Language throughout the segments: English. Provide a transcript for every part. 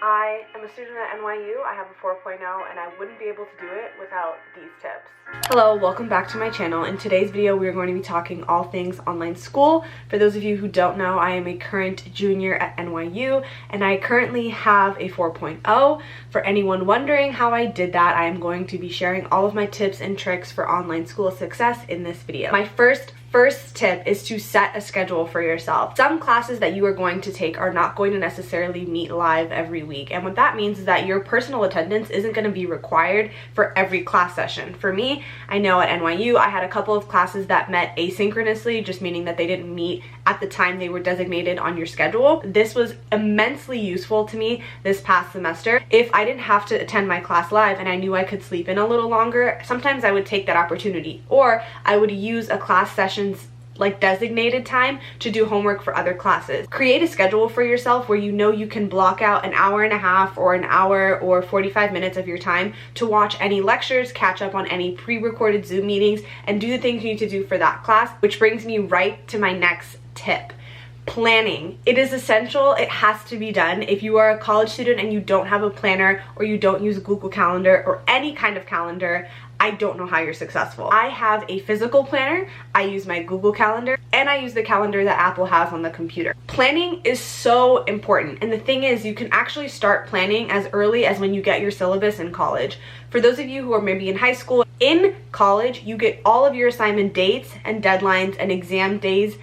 I am a student at NYU. I have a 4.0 and I wouldn't be able to do it without these tips. Hello, welcome back to my channel. In today's video, we are going to be talking all things online school. For those of you who don't know, I am a current junior at NYU and I currently have a 4.0. For anyone wondering how I did that, I am going to be sharing all of my tips and tricks for online school success in this video. My first tip is to set a schedule for yourself. Some classes that you are going to take are not going to necessarily meet live every week, and what that means is that your personal attendance isn't going to be required for every class session. For me, I know at NYU I had a couple of classes that met asynchronously, just meaning that they didn't meet at the time they were designated on your schedule. This was immensely useful to me this past semester. If I didn't have to attend my class live and I knew I could sleep in a little longer, sometimes I would take that opportunity, or I would use a class session like designated time to do homework for other classes. Create a schedule for yourself where you know you can block out an hour and a half or an hour or 45 minutes of your time to watch any lectures, catch up on any pre-recorded Zoom meetings, and do the things you need to do for that class, which brings me right to my next tip. Planning. It is essential. It has to be done. If you are a college student and you don't have a planner or you don't use Google Calendar or any kind of calendar, I don't know how you're successful. I have a physical planner, I use my Google Calendar, and I use the calendar that Apple has on the computer. Planning is so important, and the thing is, you can actually start planning as early as when you get your syllabus in college. For those of you who are maybe in high school, in college, you get all of your assignment dates and deadlines and exam days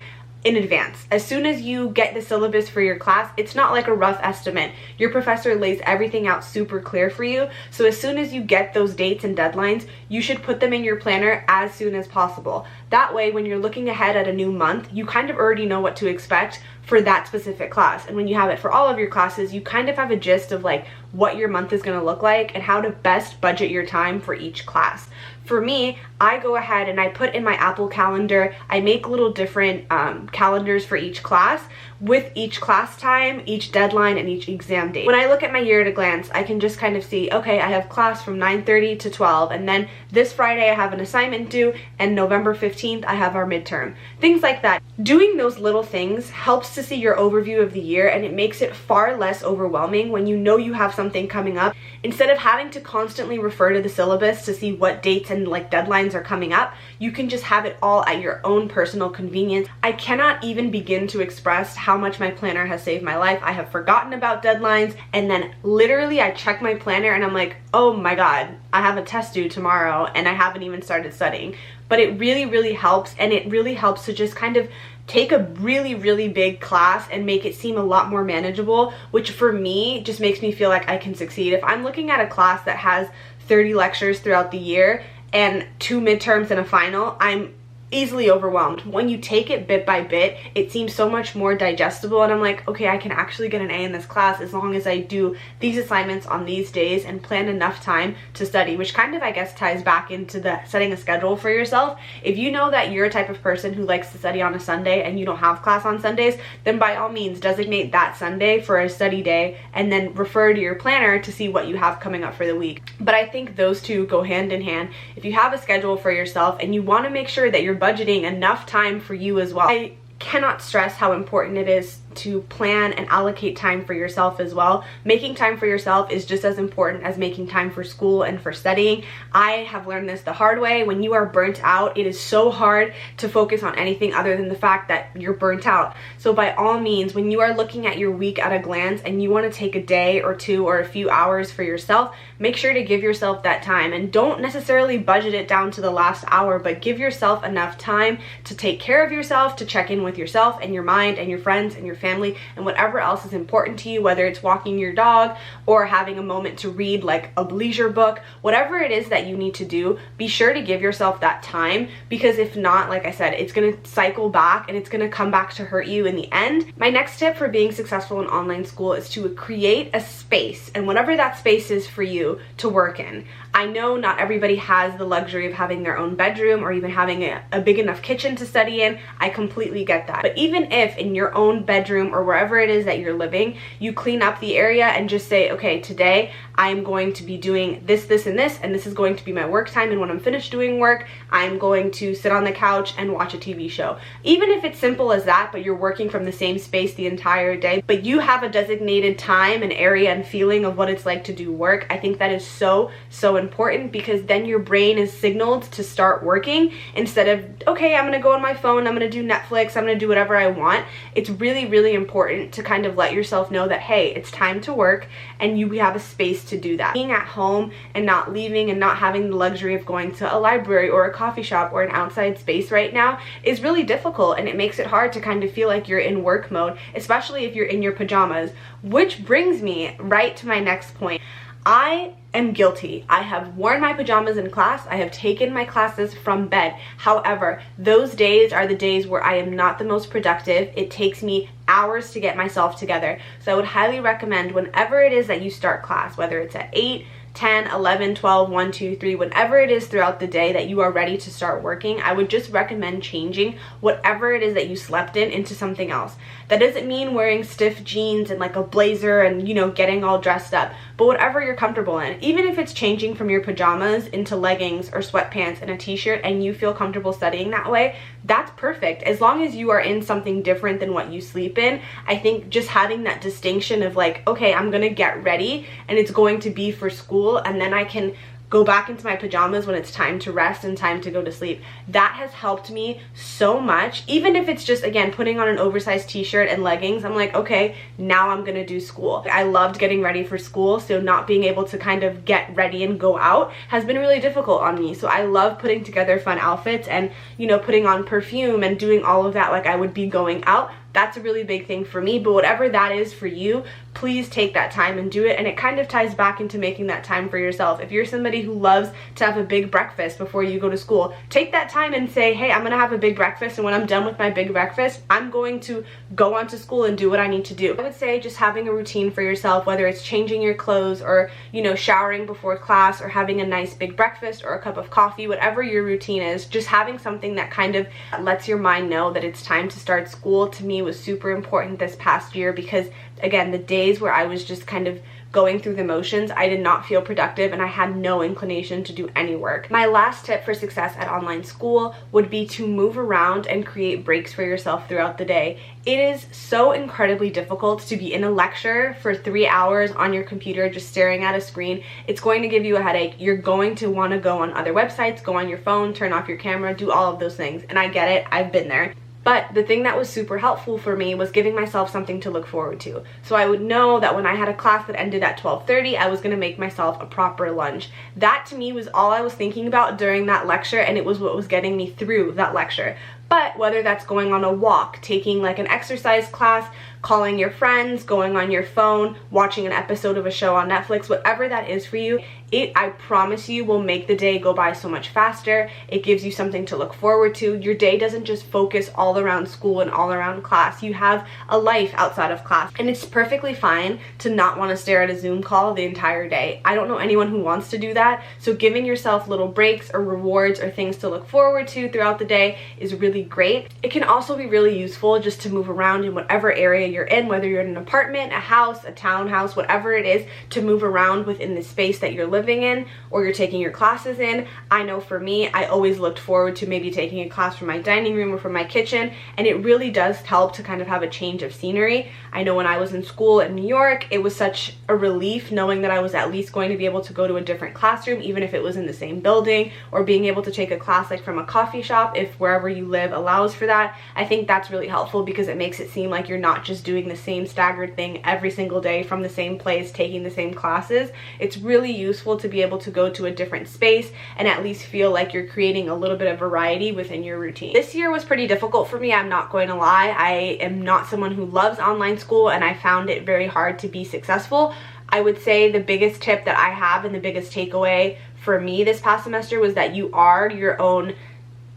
in advance. As soon as you get the syllabus for your class, it's not like a rough estimate. Your professor lays everything out super clear for you. So as soon as you get those dates and deadlines, you should put them in your planner as soon as possible. That way, when you're looking ahead at a new month, you kind of already know what to expect for that specific class. And when you have it for all of your classes, you kind of have a gist of like what your month is going to look like and how to best budget your time for each class. For me, I go ahead and I put in my Apple Calendar, I make little different calendars for each class with each class time, each deadline, and each exam date. When I look at my year at a glance, I can just kind of see, okay, I have class from 9:30 to 12, and then this Friday I have an assignment due, and November 15th I have our midterm. Things like that. Doing those little things helps to see your overview of the year, and it makes it far less overwhelming when you know you have something coming up. Instead of having to constantly refer to the syllabus to see what dates and like deadlines are coming up, you can just have it all at your own personal convenience. I cannot even begin to express how much my planner has saved my life. I have forgotten about deadlines, and then literally I check my planner and I'm like, oh my god, I have a test due tomorrow and I haven't even started studying. But it really helps, and it really helps to just kind of take a really big class and make it seem a lot more manageable, which for me just makes me feel like I can succeed. If I'm looking at a class that has 30 lectures throughout the year and 2 midterms and a final, I'm easily overwhelmed. When you take it bit by bit, it seems so much more digestible, and I'm like, okay, I can actually get an A in this class as long as I do these assignments on these days and plan enough time to study, which kind of, I guess, ties back into the setting a schedule for yourself. If you know that you're a type of person who likes to study on a Sunday and you don't have class on Sundays, then by all means designate that Sunday for a study day and then refer to your planner to see what you have coming up for the week. But I think those two go hand in hand. If you have a schedule for yourself and you want to make sure that you're budgeting enough time for you as well. I cannot stress how important it is to plan and allocate time for yourself as well. Making time for yourself is just as important as making time for school and for studying. I have learned this the hard way. When you are burnt out, it is so hard to focus on anything other than the fact that you're burnt out. So by all means, when you are looking at your week at a glance and you want to take a day or two or a few hours for yourself, make sure to give yourself that time, and don't necessarily budget it down to the last hour, but give yourself enough time to take care of yourself, to check in with yourself and your mind and your friends and your family and whatever else is important to you, whether it's walking your dog or having a moment to read like a leisure book, whatever it is that you need to do, be sure to give yourself that time, because if not, like I said, it's going to cycle back and it's going to come back to hurt you in the end. My next tip for being successful in online school is to create a space, and whatever that space is for you, to work in. I know not everybody has the luxury of having their own bedroom or even having a big enough kitchen to study in. I completely get that. But even if in your own bedroom room or wherever it is that you're living, you clean up the area and just say, okay, today I'm going to be doing this, this, and this is going to be my work time, and when I'm finished doing work, I'm going to sit on the couch and watch a TV show. Even if it's simple as that, but you're working from the same space the entire day, but you have a designated time and area and feeling of what it's like to do work, I think that is so important, because then your brain is signaled to start working instead of, okay, I'm gonna go on my phone, I'm gonna do Netflix, I'm gonna do whatever I want. It's really important to kind of let yourself know that, hey, it's time to work, and you have a space to do that. Being at home and not leaving and not having the luxury of going to a library or a coffee shop or an outside space right now is really difficult, and it makes it hard to kind of feel like you're in work mode, especially if you're in your pajamas. Which brings me right to my next point. I am guilty. I have worn my pajamas in class. I have taken my classes from bed. However, those days are the days where I am not the most productive. It takes me hours to get myself together. So I would highly recommend, whenever it is that you start class, whether it's at 8, 10, 11, 12, 1, 2, 3, whenever it is throughout the day that you are ready to start working, I would just recommend changing whatever it is that you slept in into something else. That doesn't mean wearing stiff jeans and like a blazer and, you know, getting all dressed up, but whatever you're comfortable in. Even if it's changing from your pajamas into leggings or sweatpants and a t-shirt and you feel comfortable studying that way, that's perfect. As long as you are in something different than what you sleep in, I think just having that distinction of like, okay, I'm gonna get ready and it's going to be for school, and then I can go back into my pajamas when it's time to rest and time to go to sleep. That has helped me so much. Even if it's just, again, putting on an oversized t-shirt and leggings, I'm like, okay, now I'm gonna do school. I loved getting ready for school, so not being able to kind of get ready and go out has been really difficult on me. So I love putting together fun outfits and, you know, putting on perfume and doing all of that like I would be going out. That's a really big thing for me, but whatever that is for you, please take that time and do it. And it kind of ties back into making that time for yourself. If you're somebody who loves to have a big breakfast before you go to school, take that time and say, hey, I'm gonna have a big breakfast, and when I'm done with my big breakfast, I'm going to go on to school and do what I need to do. I would say just having a routine for yourself, whether it's changing your clothes or, you know, showering before class or having a nice big breakfast or a cup of coffee, whatever your routine is, just having something that kind of lets your mind know that it's time to start school, to me was super important this past year, because again, the days where I was just kind of going through the motions, I did not feel productive and I had no inclination to do any work. My last tip for success at online school would be to move around and create breaks for yourself throughout the day. It is so incredibly difficult to be in a lecture for 3 hours on your computer just staring at a screen. It's going to give you a headache. You're going to want to go on other websites, go on your phone, turn off your camera, do all of those things. And I get it, I've been there. But the thing that was super helpful for me was giving myself something to look forward to. So I would know that when I had a class that ended at 12:30, I was going to make myself a proper lunch. That to me was all I was thinking about during that lecture, and it was what was getting me through that lecture. But whether that's going on a walk, taking like an exercise class, calling your friends, going on your phone, watching an episode of a show on Netflix, whatever that is for you, it, I promise you, will make the day go by so much faster. It gives you something to look forward to. Your day doesn't just focus all around school and all around class. You have a life outside of class, and it's perfectly fine to not want to stare at a Zoom call the entire day. I don't know anyone who wants to do that, so giving yourself little breaks or rewards or things to look forward to throughout the day is really great. It can also be really useful just to move around in whatever area you're in, whether you're in an apartment, a house, a townhouse, whatever it is, to move around within the space that you're living in or you're taking your classes in. I know for me, I always looked forward to maybe taking a class from my dining room or from my kitchen, and it really does help to kind of have a change of scenery. I know when I was in school in New York, it was such a relief knowing that I was at least going to be able to go to a different classroom, even if it was in the same building, or being able to take a class like from a coffee shop if wherever you live allows for that. I think that's really helpful because it makes it seem like you're not just doing the same staggered thing every single day from the same place, taking the same classes. It's really useful to be able to go to a different space and at least feel like you're creating a little bit of variety within your routine. This year was pretty difficult for me, I'm not going to lie. I am not someone who loves online school, and I found it very hard to be successful. I would say the biggest tip that I have and the biggest takeaway for me this past semester was that you are your own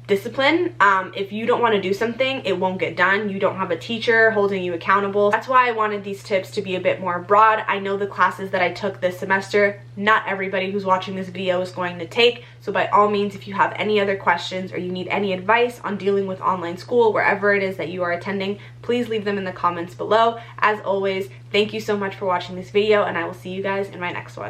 discipline. If you don't want to do something, it won't get done. You don't have a teacher holding you accountable. That's why I wanted these tips to be a bit more broad. I know the classes that I took this semester, not everybody who's watching this video is going to take. So by all means, if you have any other questions or you need any advice on dealing with online school, wherever it is that you are attending, please leave them in the comments below. As always, thank you so much for watching this video, and I will see you guys in my next one.